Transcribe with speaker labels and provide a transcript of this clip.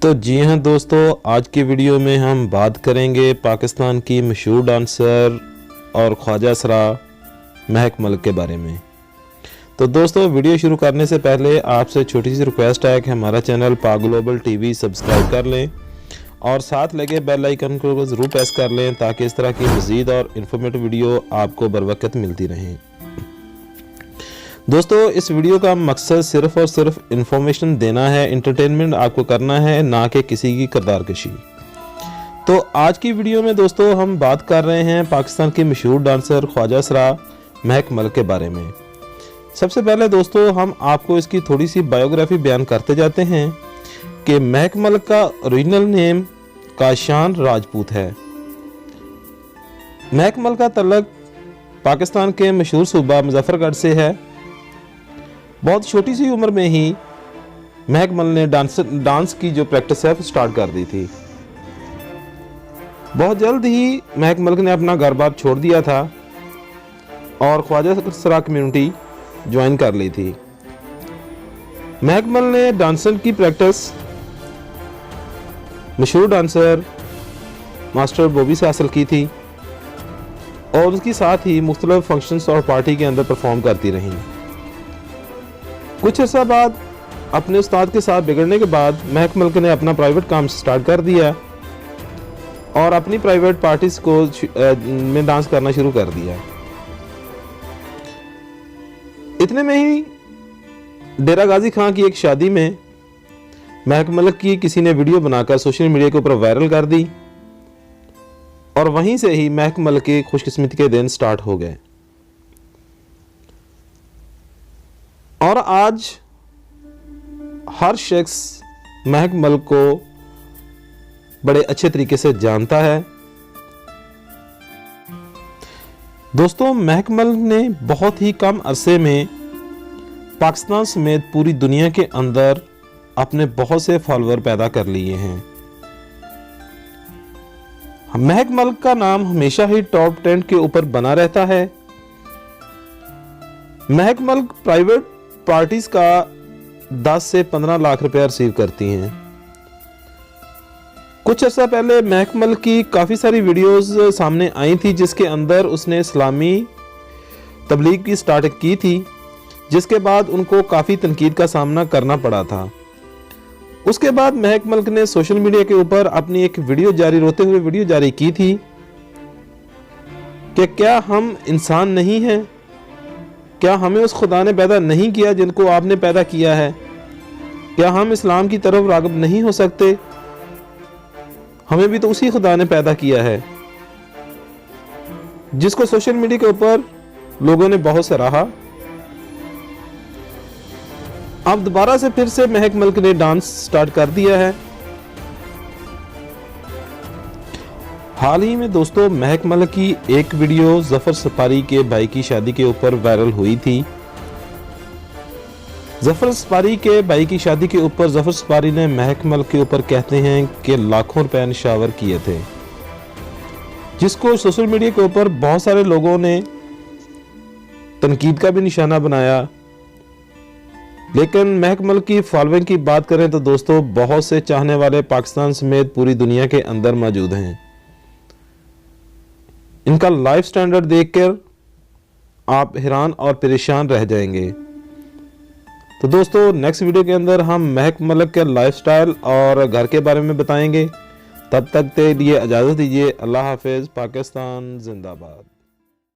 Speaker 1: तो जी हाँ दोस्तों, आज की वीडियो में हम बात करेंगे पाकिस्तान की मशहूर डांसर और ख्वाजा असरा महक मलिक के बारे में। तो दोस्तों, वीडियो शुरू करने से पहले आपसे छोटी सी रिक्वेस्ट है कि हमारा चैनल पाक ग्लोबल टीवी सब्सक्राइब कर लें और साथ लगे बेल आइकन को ज़रूर प्रेस कर लें ताकि इस तरह की मज़ीद और इन्फॉर्मेटिव वीडियो आपको बर वक्त मिलती रहें। दोस्तों, इस वीडियो का मकसद सिर्फ़ और सिर्फ इन्फॉर्मेशन देना है, इंटरटेनमेंट आपको करना है, ना कि किसी की किरदार कशी। तो आज की वीडियो में दोस्तों हम बात कर रहे हैं पाकिस्तान की मशहूर डांसर ख्वाजा असरा महक मलिक के बारे में। सबसे पहले दोस्तों हम आपको इसकी थोड़ी सी बायोग्राफी बयान करते जाते हैं कि महक मलिक का ओरिजिनल नेम काशान राजपूत है। महक मलिक का तल्लक पाकिस्तान के मशहूर सूबा मुजफ्फरगढ़ से है। बहुत छोटी सी उम्र में ही महक मलिक ने डांस की जो प्रैक्टिस है स्टार्ट कर दी थी। बहुत जल्द ही महक मलिक ने अपना घर बार छोड़ दिया था और ख्वाजा असरा कम्युनिटी ज्वाइन कर ली थी। महक मलिक ने डांसर की प्रैक्टिस मशहूर डांसर मास्टर बॉबी से हासिल की थी और उसके साथ ही मुख्तलिफ फंक्शंस और पार्टी के अंदर परफॉर्म करती रहीं। कुछ अर्सा बाद अपने उस्ताद के साथ बिगड़ने के बाद महक मलिक ने अपना प्राइवेट काम स्टार्ट कर दिया और अपनी प्राइवेट पार्टीज को में डांस करना शुरू कर दिया। इतने में ही डेरा गाजी खां की एक शादी में महक मलिक की किसी ने वीडियो बनाकर सोशल मीडिया के ऊपर वायरल कर दी और वहीं से ही महक मलिक की खुशकिस्मती के दिन स्टार्ट हो गए। और आज हर शख्स महक मलिक को बड़े अच्छे तरीके से जानता है। दोस्तों, महक मलिक ने बहुत ही कम अरसे में पाकिस्तान समेत पूरी दुनिया के अंदर अपने बहुत से फॉलोअर पैदा कर लिए हैं। महक मलिक का नाम हमेशा ही टॉप 10 के ऊपर बना रहता है। महक मलिक प्राइवेट पार्टीज का 10 से 15 लाख रुपया रिसीव करती हैं। कुछ अर्सा पहले महक मलिक की काफ़ी सारी वीडियोस सामने आई थी जिसके अंदर उसने इस्लामी तबलीग की स्टार्ट की थी, जिसके बाद उनको काफ़ी तनकीद का सामना करना पड़ा था। उसके बाद महक मलिक ने सोशल मीडिया के ऊपर अपनी एक रोते हुए वीडियो जारी की थी कि क्या हम इंसान नहीं हैं? क्या हमें उस खुदा ने पैदा नहीं किया जिनको आपने पैदा किया है? क्या हम इस्लाम की तरफ राग़िब नहीं हो सकते? हमें भी तो उसी खुदा ने पैदा किया है, जिसको सोशल मीडिया के ऊपर लोगों ने बहुत सराहा। अब दोबारा से फिर से महक मलिक ने डांस स्टार्ट कर दिया है। हाल ही में दोस्तों महक मलिक की एक वीडियो जफर सफारी के भाई की शादी के ऊपर वायरल हुई थी। जफर सफारी के भाई की शादी के ऊपर जफर सफारी ने महक मलिक के ऊपर कहते हैं कि लाखों रुपए निशावर किए थे, जिसको सोशल मीडिया के ऊपर बहुत सारे लोगों ने तनकीद का भी निशाना बनाया। लेकिन महक मलिक की फॉलोइंग की बात करें तो दोस्तों बहुत से चाहने वाले पाकिस्तान समेत पूरी दुनिया के अंदर मौजूद हैं। इनका लाइफ स्टैंडर्ड देखकर आप हैरान और परेशान रह जाएंगे। तो दोस्तों नेक्स्ट वीडियो के अंदर हम महक मलिक के लाइफस्टाइल और घर के बारे में बताएंगे। तब तक के लिए इजाज़त दीजिए। अल्लाह हाफिज़। पाकिस्तान जिंदाबाद।